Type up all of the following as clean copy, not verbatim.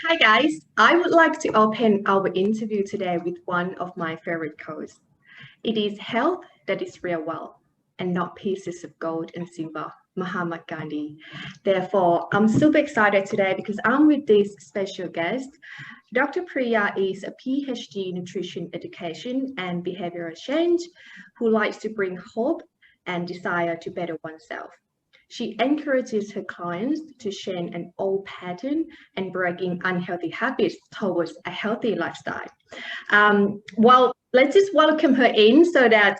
Hi guys, I would like to open our interview today with one of my favorite quotes. It is health that is real wealth and not pieces of gold and silver. Mahatma Gandhi. Therefore, I'm super excited today because I'm with this special guest. Dr. Priya is a PhD in nutrition education and behavioral change who likes to bring hope and desire to better oneself. She encourages her clients to change an old pattern and breaking unhealthy habits towards a healthy lifestyle. Well, let's just welcome her in so that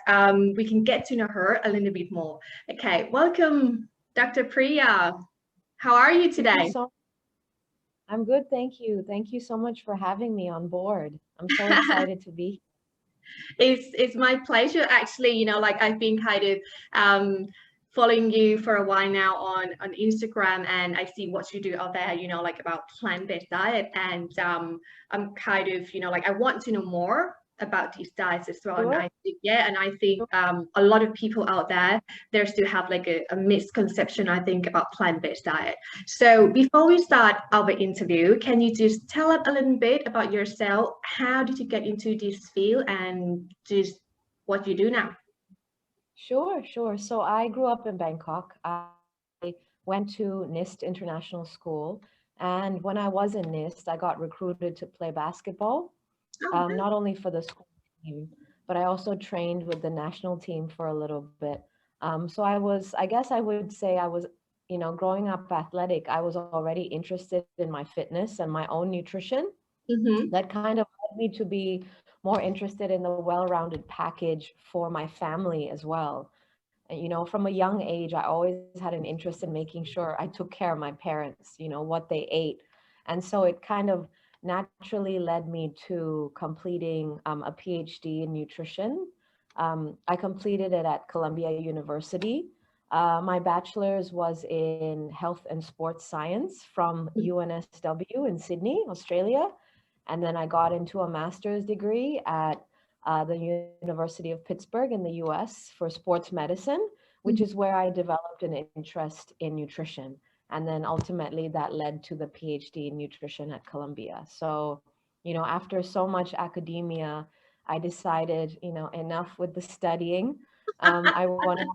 we can get to know her a little bit more. Okay, welcome, Dr. Priya. How are you Thank you today? so I'm good, thank you. Thank you so much for having me on board. I'm so excited to be. It's my pleasure actually. Like I've been kind of following you for a while now on Instagram, and I see what you do out there, like about plant-based diet. And I'm kind of, like I want to know more about these diets as well. And Sure. I think, yeah, and I think a lot of people out there, they still have like a misconception, I think, about plant-based diet. So before we start our interview, can you just tell us a little bit about yourself? How did you get into this field and just what you do now? Sure. So I grew up in Bangkok. I went to NIST International School. And when I was in NIST, I got recruited to play basketball, Oh, not only for the school team, but I also trained with the national team for a little bit. So I guess I would say I was, growing up athletic, I was already interested in my fitness and my own nutrition. mm-hmm. That kind of led me to be more interested in the well-rounded package for my family as well. And from a young age, I always had an interest in making sure I took care of my parents, what they ate. And so it kind of naturally led me to completing a PhD in nutrition. I completed it at Columbia University. My bachelor's was in health and sports science from UNSW in Sydney, Australia. And then I got into a master's degree at the University of Pittsburgh in the US for sports medicine, which is where I developed an interest in nutrition. And then ultimately that led to the PhD in nutrition at Columbia. So, after so much academia, I decided, enough with the studying. I want to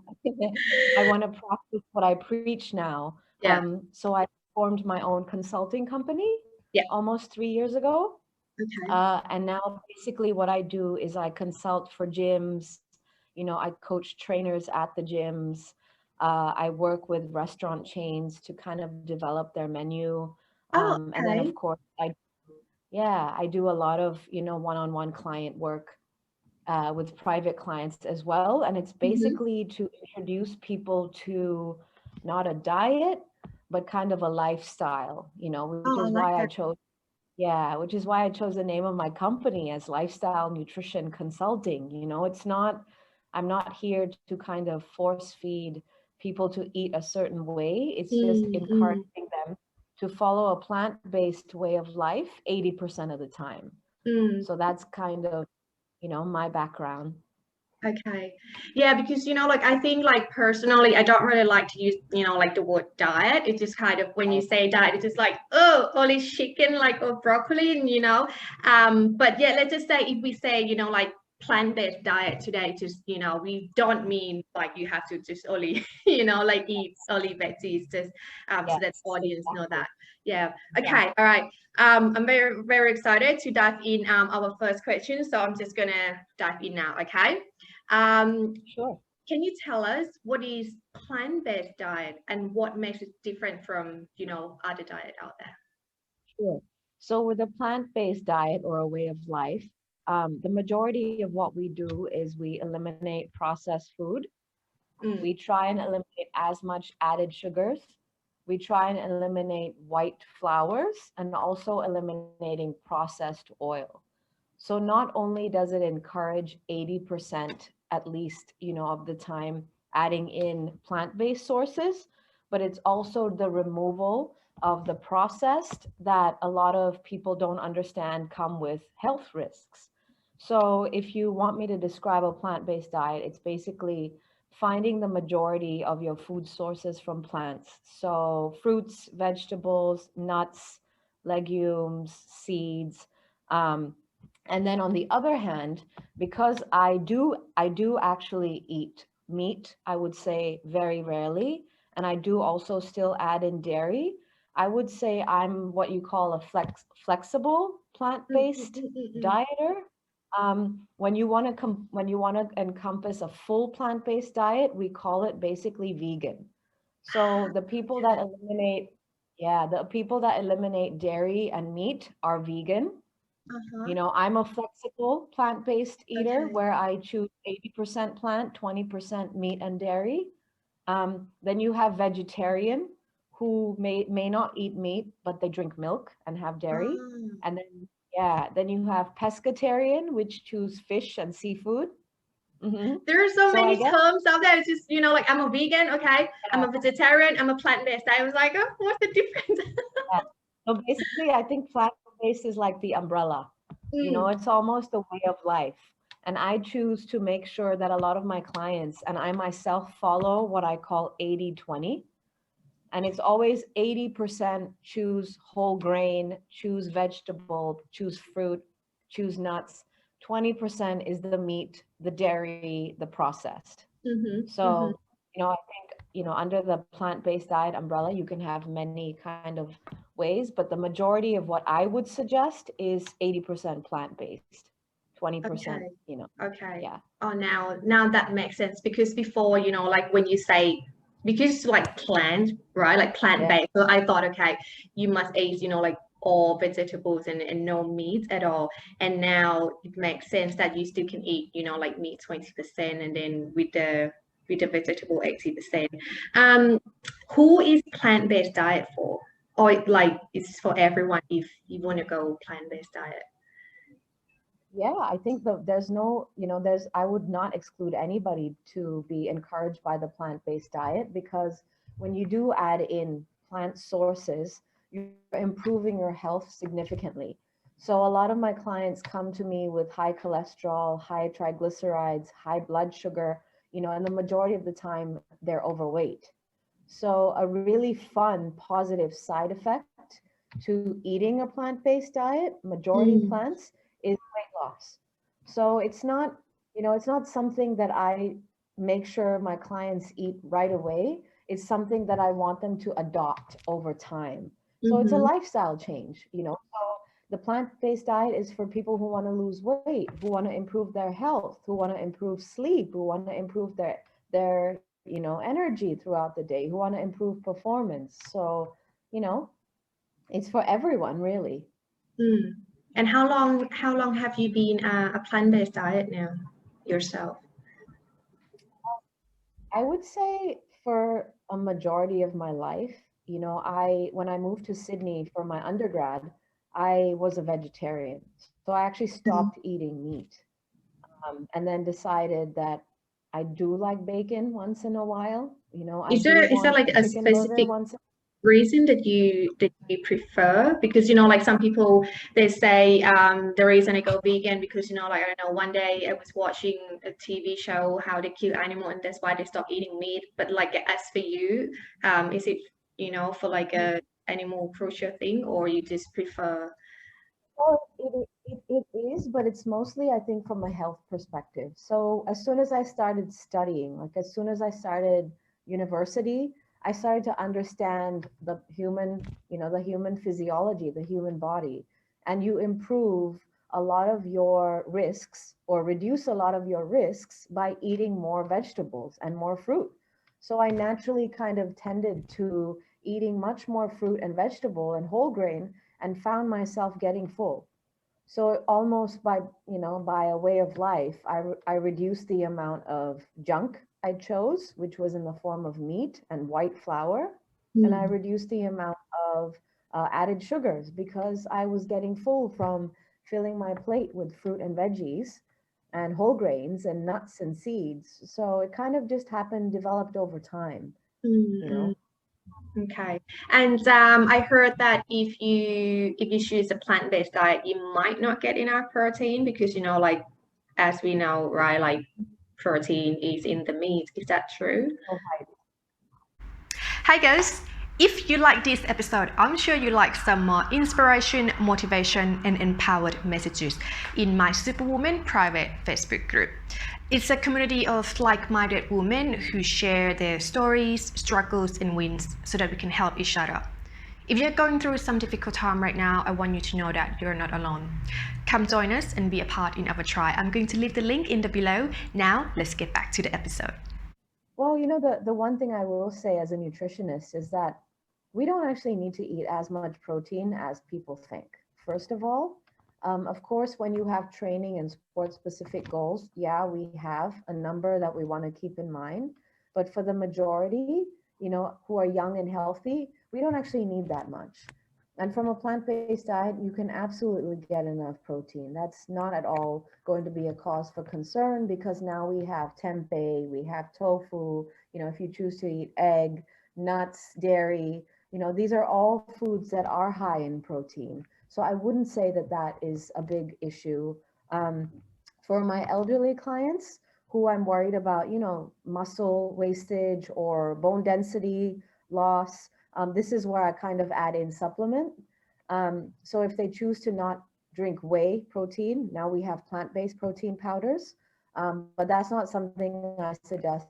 I want to practice what I preach now. Yeah, So I formed my own consulting company yeah. almost 3 years ago. Okay. And now basically what I do is I consult for gyms, I coach trainers at the gyms. I work with restaurant chains to kind of develop their menu. Oh, And then okay. of course, I do a lot of, one-on-one client work with private clients as well. And it's Mm-hmm. basically to introduce people to not a diet, but kind of a lifestyle, which Oh, is I why like I that. chose yeah, which is why I chose the name of my company as Lifestyle Nutrition Consulting. I'm not here to kind of force feed people to eat a certain way. It's just Mm-hmm. encouraging them to follow a plant-based way of life 80% of the time. Mm. So that's kind of, my background. Okay. Yeah, because like I think like personally I don't really like to use, like the word diet. It's just kind of when you Right. say diet, it's just like, oh, only chicken, like or broccoli, and but yeah, let's just say if we say, like plant-based diet today, just we don't mean like you have to just only, like eat only veggies, just so that Yes, audience know exactly. that. Yeah. Yeah, Okay, all right. I'm very, very excited to dive in our first question. So I'm just gonna dive in now, okay? Um, sure. can you tell us what is plant-based diet and what makes it different from, other diet out there? Sure. So with a plant-based diet or a way of life, the majority of what we do is we eliminate processed food. We Mm. try and eliminate as much added sugars. We try and eliminate white flours and also eliminating processed oil. So not only does it encourage 80% at least, of the time adding in plant-based sources, but it's also the removal of the processed that a lot of people don't understand come with health risks. So if you want me to describe a plant-based diet, it's basically finding the majority of your food sources from plants. So fruits, vegetables, nuts, legumes, seeds. And then on the other hand, because I do actually eat meat, I would say very rarely, and I do also still add in dairy. I would say I'm what you call a flexible plant-based dieter. When you want to when you want to encompass a full plant-based diet, we call it basically vegan. So the people that eliminate, yeah, the people that eliminate dairy and meat are vegan. Uh-huh. You know, I'm a flexible plant-based eater Okay. where I choose 80% plant, 20% meat and dairy. Then you have vegetarian who may not eat meat, but they drink milk and have dairy. Ah. And then, yeah, then you have pescatarian, which choose fish and seafood. Hmm. There are so So I many guess, terms out there. It's just, like I'm a vegan, okay? I'm a vegetarian, I'm a plant-based. I was like, oh, what's the difference? yeah. So basically, I think plant-based is like the umbrella. You know, Mm, it's almost a way of life. And I choose to make sure that a lot of my clients and I myself follow what I call 80-20. And it's always 80% choose whole grain, choose vegetable, choose fruit, choose nuts. 20% is the meat, the dairy, the processed. mm-hmm. So, I think, under the plant-based diet umbrella, you can have many kind of ways, but the majority of what I would suggest is 80% plant-based, 20%, Okay. Okay. yeah. Oh, now that makes sense because before, like when you say, because like plant, right? Like Yeah. plant-based. So I thought, okay, you must eat, like all vegetables and no meat at all. And now it makes sense that you still can eat, like meat 20% and then with the vegetable 80%. Um, who is plant-based diet for? Or like it's for everyone if you want to go plant-based diet? Yeah, I think that there's no, I would not exclude anybody to be encouraged by the plant-based diet because when you do add in plant sources, you're improving your health significantly. So a lot of my clients come to me with high cholesterol, high triglycerides, high blood sugar, and the majority of the time they're overweight. So a really fun, positive side effect to eating a plant-based diet, majority Mm, plants, is weight loss. So it's not something that I make sure my clients eat right away. It's something that I want them to adopt over time. So it's a mm-hmm. lifestyle change. So the plant-based diet is for people who want to lose weight, who want to improve their health, who want to improve sleep, who want to improve their energy throughout the day, who want to improve performance. So, you know, it's for everyone, really. Mm. And how long have you been a plant-based diet now yourself? I would say for a majority of my life, when I moved to Sydney for my undergrad, I was a vegetarian. So I actually Mhm. stopped eating meat, and then decided that I do like bacon once in a while. I Is do there is there want like a a chicken burger specific once. reason that you prefer? Because like some people they say the reason I go vegan because like I don't know, one day I was watching a TV show how they kill animal and that's why they stop eating meat. But like as for you, is it for like a animal cruelty thing or you just prefer? Well, it is, but it's mostly, I think, from a health perspective. So as soon as I started studying, like as soon as I started university, I started to understand the human physiology, the human body, and you improve a lot of your risks or reduce a lot of your risks by eating more vegetables and more fruit. So I naturally kind of tended to eating much more fruit and vegetable and whole grain and found myself getting full. So almost by a way of life, I reduced the amount of junk I chose, which was in the form of meat and white flour, and I Mm. reduced the amount of added sugars because I was getting full from filling my plate with fruit and veggies and whole grains and nuts and seeds. So it kind of just happened, developed over time, Mm, you mm. know. Okay. And I heard that if you choose a plant-based diet, you might not get enough protein because like as we know, right, like protein is in the meat. Is that true? So Hi guys. If you like this episode, I'm sure you like some more inspiration, motivation, and empowered messages in my Superwoman private Facebook group. It's a community of like-minded women who share their stories, struggles, and wins so that we can help each other. If you're going through some difficult time right now, I want you to know that you're not alone. Come join us and be a part in our tribe. I'm going to leave the link in the below. Now, let's get back to the episode. Well, the one thing I will say as a nutritionist is that we don't actually need to eat as much protein as people think. First of all, of course, when you have training and sport-specific goals, yeah, we have a number that we want to keep in mind. But for the majority, who are young and healthy, we don't actually need that much. And from a plant-based diet, you can absolutely get enough protein. That's not at all going to be a cause for concern because now we have tempeh, we have tofu, if you choose to eat egg, nuts, dairy, these are all foods that are high in protein. So I wouldn't say that that is a big issue. For my elderly clients who I'm worried about, muscle wastage or bone density loss, this is where I kind of add in supplement. So if they choose to not drink whey protein, now we have plant-based protein powders, but that's not something I suggest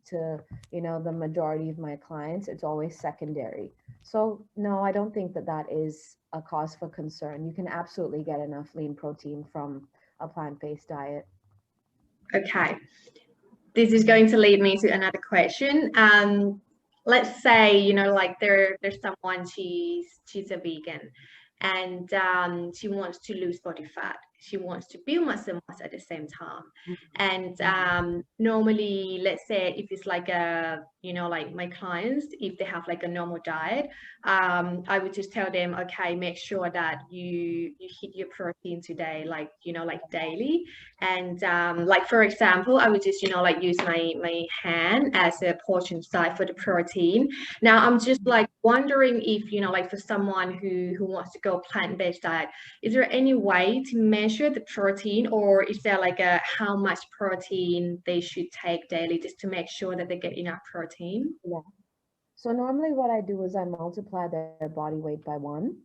to, the majority of my clients. It's always secondary. So no, I don't think that that is a cause for concern. You can absolutely get enough lean protein from a plant-based diet. Okay, this is going to lead me to another question. Let's say, like there's someone, she's a vegan, and she wants to lose body fat. She wants to build muscle mass at the same time. And normally, let's say if it's like like my clients, if they have like a normal diet, I would just tell them, okay, make sure that you hit your protein today, like daily. And like for example, I would just like use my hand as a portion size for the protein. Now I'm just like wondering if like for someone who wants to go plant-based diet, is there any way to measure the protein, or is there like a how much protein they should take daily just to make sure that they get enough protein? Yeah. So normally what I do is I multiply their body weight by 1.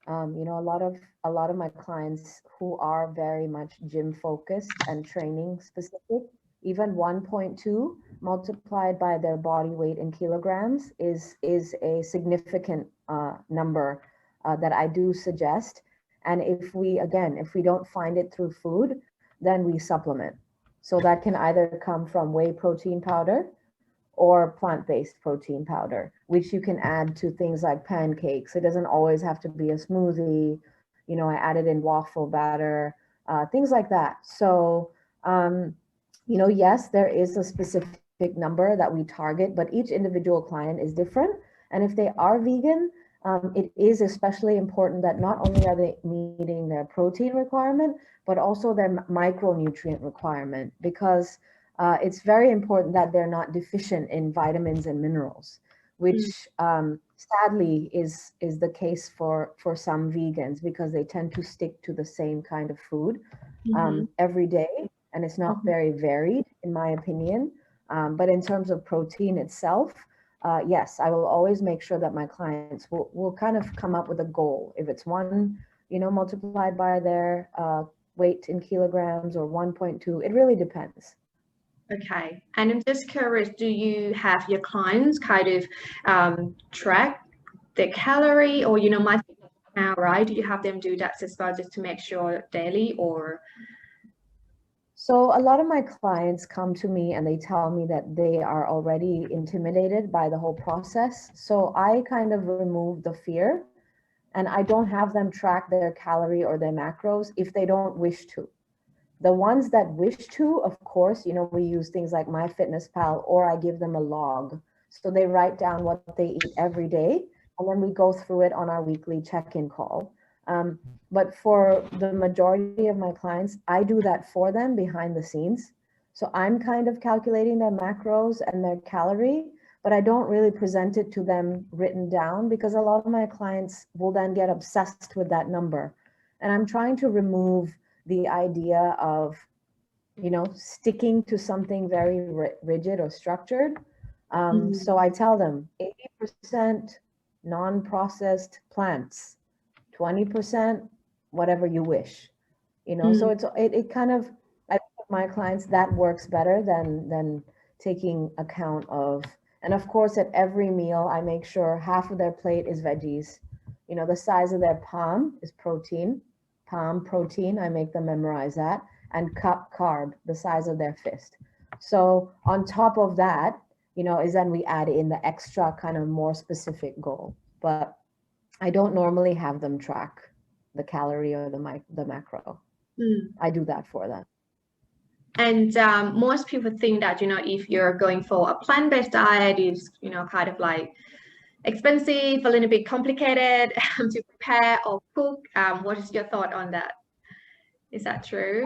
A lot of my clients who are very much gym focused and training specific, even 1.2 multiplied by their body weight in kilograms is a significant number that I do suggest. And if we don't find it through food, then we supplement. So that can either come from whey protein powder or plant-based protein powder, which you can add to things like pancakes. It doesn't always have to be a smoothie. I added in waffle batter, things like that. So, yes, there is a specific number that we target, but each individual client is different. And if they are vegan, it is especially important that not only are they meeting their protein requirement, but also their micronutrient requirement, because it's very important that they're not deficient in vitamins and minerals, which sadly is the case for some vegans, because they tend to stick to the same kind of food every day, and it's not very varied, in my opinion. But in terms of protein itself, yes, I will always make sure that my clients will kind of come up with a goal. If it's 1, multiplied by their weight in kilograms, or 1.2, it really depends. Okay, and I'm just curious, do you have your clients kind of track the calorie, or my now, right? Do you have them do that as well, just to make sure daily, or? So a lot of my clients come to me and they tell me that they are already intimidated by the whole process. So I kind of remove the fear, and I don't have them track their calorie or their macros if they don't wish to. The ones that wish to, of course, we use things like MyFitnessPal, or I give them a log. So they write down what they eat every day, and then we go through it on our weekly check-in call. But for the majority of my clients, I do that for them behind the scenes. So I'm kind of calculating their macros and their calorie, but I don't really present it to them written down, because a lot of my clients will then get obsessed with that number. And I'm trying to remove the idea of, sticking to something very rigid or structured. So I tell them 80% non-processed plants, 20%, whatever you wish, so it kind of, I think with my clients that works better than taking account of, and of course at every meal I make sure half of their plate is veggies, the size of their palm is protein, palm protein, I make them memorize that, and cup carb, the size of their fist. So on top of that, is then we add in the extra kind of more specific goal. But I don't normally have them track the calorie or the macro. I do that for them. And most people think that, if you're going for a plant-based diet, is, kind of like expensive, a little bit complicated to prepare or cook. What is your thought on that? Is that true?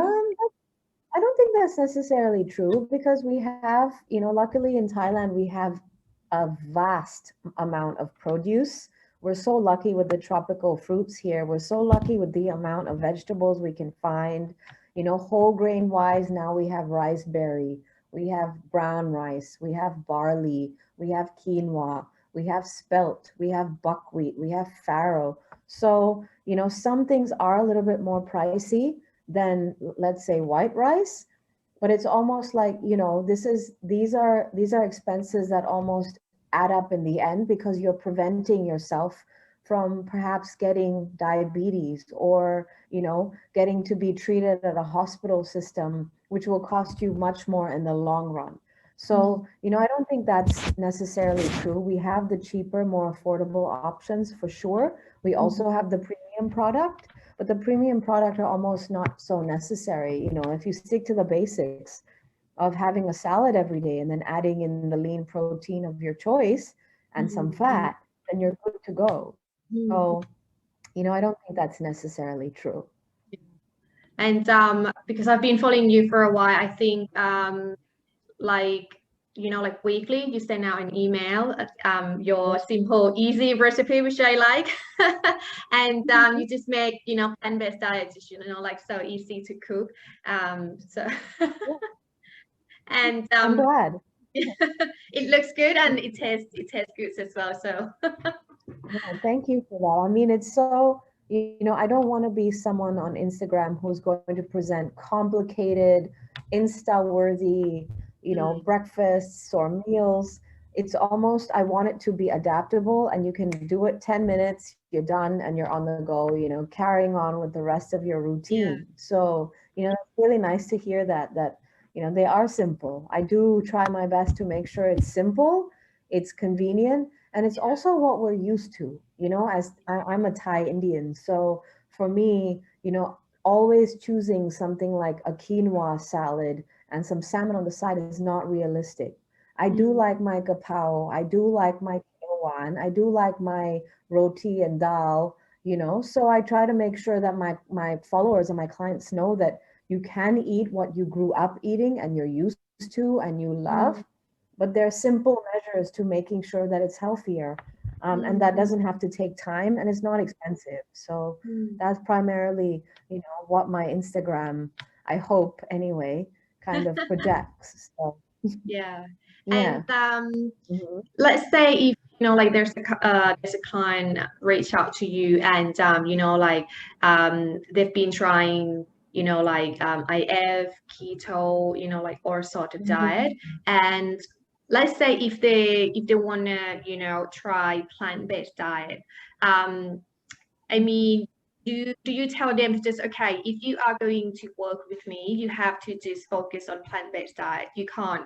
I don't think that's necessarily true, because we have, luckily in Thailand, we have a vast amount of produce. We're so lucky with the tropical fruits here. We're so lucky with the amount of vegetables we can find. Whole grain wise, now we have rice berry, we have brown rice, we have barley, we have quinoa, we have spelt, we have buckwheat, we have farro. So, some things are a little bit more pricey than, let's say, white rice, but it's almost like, these are expenses that almost add up in the end, because you're preventing yourself from perhaps getting diabetes, or getting to be treated at a hospital system, which will cost you much more in the long run. So I don't think that's necessarily true. We have the cheaper, more affordable options for sure. We also have the premium product, but the premium product are almost not so necessary. If you stick to the basics of having a salad every day and then adding in the lean protein of your choice and some fat, then you're good to go. So, I don't think that's necessarily true. And because I've been following you for a while, I think like weekly you send out an email, your simple, easy recipe, which I like. And you just make, plant-based diets, like so easy to cook. So and I'm glad. it looks good and it tastes good as well. So No, thank you for that. I mean, it's so, I don't want to be someone on Instagram who's going to present complicated, Insta-worthy, breakfasts or meals. It's almost, I want it to be adaptable, and you can do it 10 minutes, you're done, and you're on the go, carrying on with the rest of your routine. Yeah. So, it's really nice to hear that they are simple. I do try my best to make sure it's simple, it's convenient, and it's also what we're used to, as I'm a Thai Indian. So for me, always choosing something like a quinoa salad and some salmon on the side is not realistic. I do like my gapao, I do like my quinoa, and I do like my roti and dal, so I try to make sure that my followers and my clients know that you can eat what you grew up eating and you're used to and you love, but there are simple measures to making sure that it's healthier. And that doesn't have to take time, and it's not expensive. So that's primarily, what my Instagram, I hope anyway, kind of projects. So yeah. yeah. And let's say if like there's a client reach out to you and they've been trying IF, keto, like all sort of diet, and let's say if they want to try plant-based diet, I mean, do you tell them just, okay, if you are going to work with me, you have to just focus on plant-based diet, you can't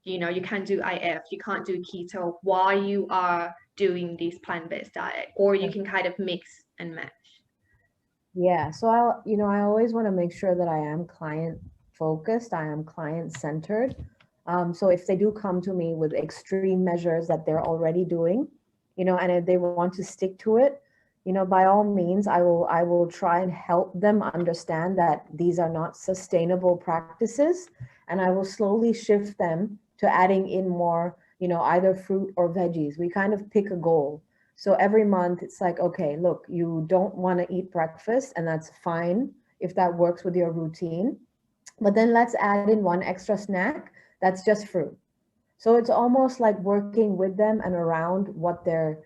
you can't do IF, you can't do keto while you are doing this plant-based diet, or you can kind of mix and match? Yeah, so I always want to make sure that I am client focused, I am client centered. So if they do come to me with extreme measures that they're already doing, and if they want to stick to it, by all means, I will try and help them understand that these are not sustainable practices, and I will slowly shift them to adding in more, either fruit or veggies. We kind of pick a goal. So every month it's like, okay, look, you don't want to eat breakfast, and that's fine if that works with your routine. But then let's add in one extra snack that's just fruit. So it's almost like working with them and around what their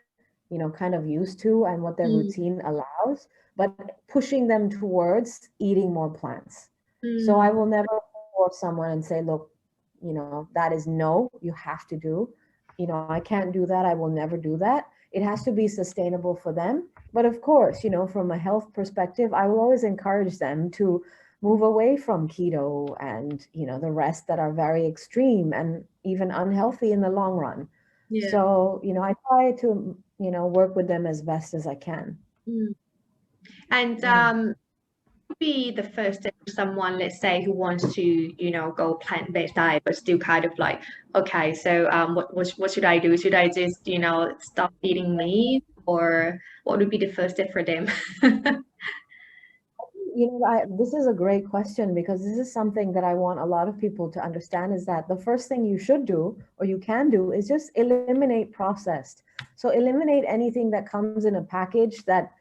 kind of used to and what their routine allows, but pushing them towards eating more plants. So I will never force someone and say, look, that is no, you have to do. I can't do that. I will never do that. It has to be sustainable for them. But of course, from a health perspective, I will always encourage them to move away from keto and, the rest that are very extreme and even unhealthy in the long run. Yeah. So, I try to, work with them as best as I can. And be the first step for someone, let's say, who wants to, go plant-based diet, but still kind of like, okay, so what should I do? Should I just, stop eating meat, or what would be the first step for them? This is a great question, because this is something that I want a lot of people to understand, is that the first thing you should do, or you can do, is just eliminate processed. So eliminate anything that comes in a package that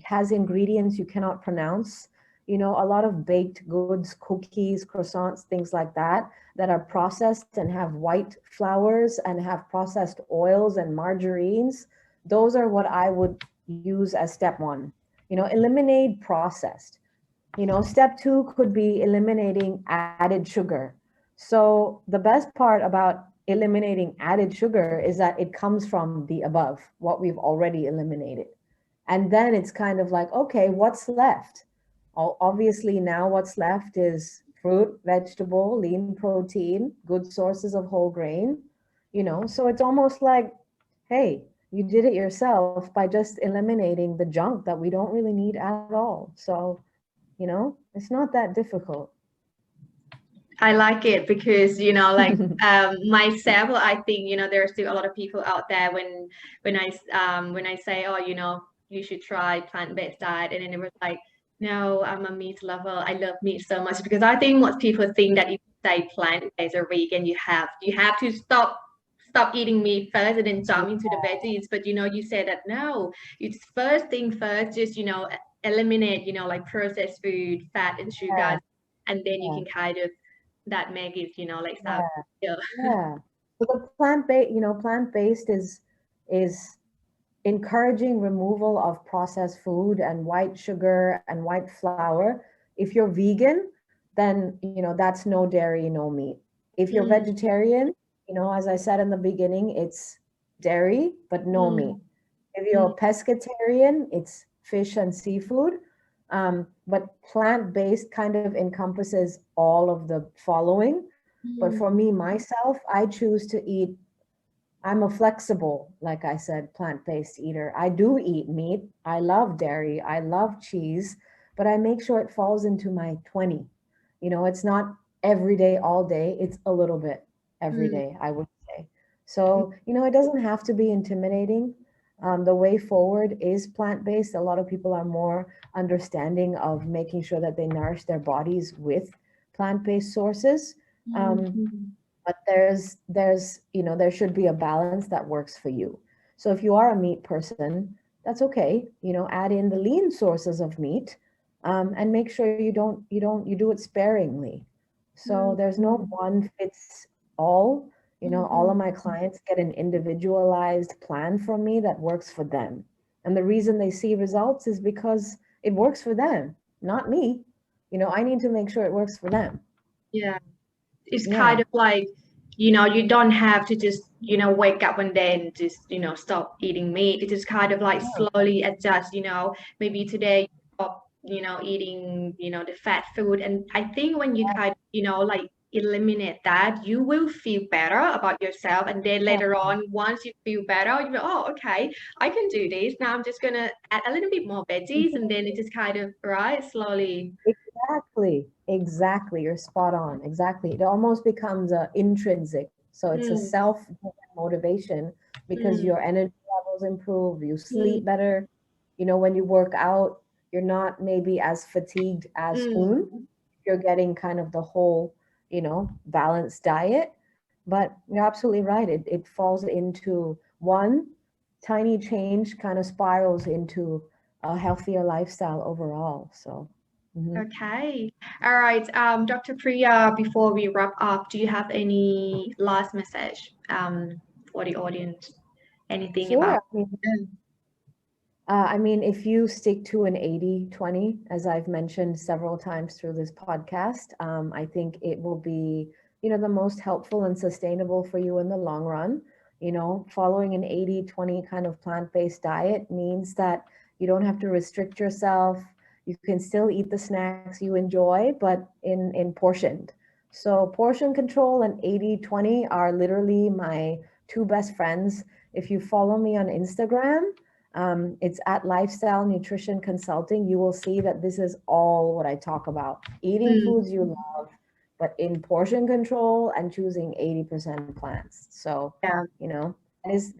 has ingredients you cannot pronounce. A lot of baked goods, cookies, croissants, things like that are processed and have white flours and have processed oils and margarines. Those are what I would use as step one. Eliminate processed. Step two could be eliminating added sugar. So the best part about eliminating added sugar is that it comes from the above, what we've already eliminated. And then it's kind of like, okay, what's left? Obviously now what's left is fruit, vegetable, lean protein, good sources of whole grain, so it's almost like, hey, you did it yourself by just eliminating the junk that we don't really need at all. So it's not that difficult. I like it because, myself, I think, there are still a lot of people out there when I say, oh, you should try plant-based diet, and then it was like, no, I'm a meat lover. I love meat so much, because I think most people think that if you say plant-based or vegan, you have to stop eating meat first and then jump into the veggies. But you say that no, it's first thing first, just eliminate like processed food, fat and sugar, and then you can kind of that make it like start. Yeah. So the plant-based is encouraging removal of processed food and white sugar and white flour. If you're vegan, then that's no dairy, no meat. If you're vegetarian, as I said in the beginning, it's dairy but no meat. If you're pescatarian, it's fish and seafood. But plant-based kind of encompasses all of the following. But for me, myself, I choose to eat. I'm a flexible, like I said, plant-based eater. I do eat meat. I love dairy. I love cheese, but I make sure it falls into my 20. It's not every day, all day. It's a little bit every day, I would say. So, it doesn't have to be intimidating. The way forward is plant-based. A lot of people are more understanding of making sure that they nourish their bodies with plant-based sources. But there should be a balance that works for you. So if you are a meat person, that's okay. Add in the lean sources of meat, and make sure you do it sparingly. So there's no one fits all. All of my clients get an individualized plan from me that works for them. And the reason they see results is because it works for them, not me. I need to make sure it works for them. Yeah. It's kind of like, you don't have to just, wake up one day and just, stop eating meat. It just kind of like slowly adjust, maybe today you stop, eating, the fat food. And I think when you kind of, like eliminate that, you will feel better about yourself. And then later on, once you feel better, you go, oh, okay, I can do this. Now I'm just going to add a little bit more veggies. And then it just kind of, right, slowly. Exactly. You're spot on. Exactly. It almost becomes intrinsic. So it's a self-motivation, because your energy levels improve, you sleep better. When you work out, you're not maybe as fatigued as soon. You're getting kind of the whole, balanced diet. But you're absolutely right. It falls into one tiny change, kind of spirals into a healthier lifestyle overall. So. Okay. All right. Dr. Priya, before we wrap up, do you have any last message for the audience? Anything Sure. about? I mean, if you stick to an 80-20, as I've mentioned several times through this podcast, I think it will be, the most helpful and sustainable for you in the long run. Following an 80-20 kind of plant-based diet means that you don't have to restrict yourself. You can still eat the snacks you enjoy, but in portioned. So portion control and 80-20 are literally my two best friends. If you follow me on Instagram, it's at Lifestyle Nutrition Consulting. You will see that this is all what I talk about. Eating foods you love, but in portion control and choosing 80% plants. So, Yeah.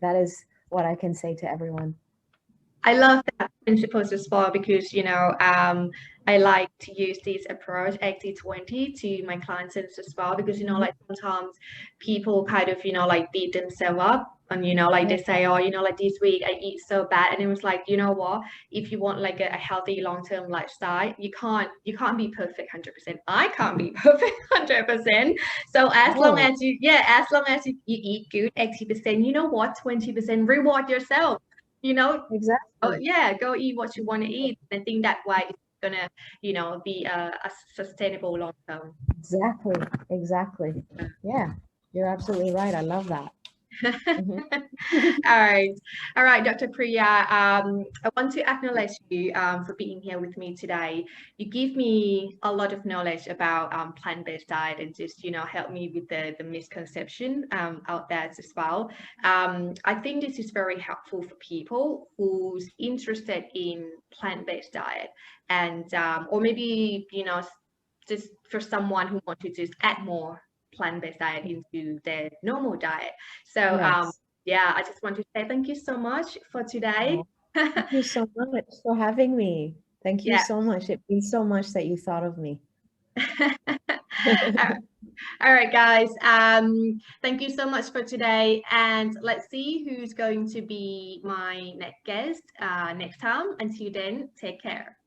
that is what I can say to everyone. I love that principles as well because, I like to use this approach 80-20 to my clients as well because, like sometimes people kind of, like beat themselves up and, like they say, oh, like this week I eat so bad. And it was like, you know what, if you want like a healthy long-term lifestyle, you can't be perfect 100%. I can't be perfect 100%. So as long as you eat good 80%, you know what, 20% reward yourself. Exactly. Go eat what you want to eat. I think that way it's gonna, be a sustainable long term. Exactly. Yeah, you're absolutely right. I love that. All right, Dr. Priya. I want to acknowledge you for being here with me today. You give me a lot of knowledge about plant-based diet and just help me with the misconception out there as well. I think this is very helpful for people who's interested in plant-based diet and or maybe just for someone who wants to just add more plant-based diet into their normal diet. So I just want to say thank you so much for today. Thank you so much for having me. Thank you Yeah. so much. It means so much that you thought of me. All right, guys. Thank you so much for today, and let's see who's going to be my next guest next time. Until then, take care.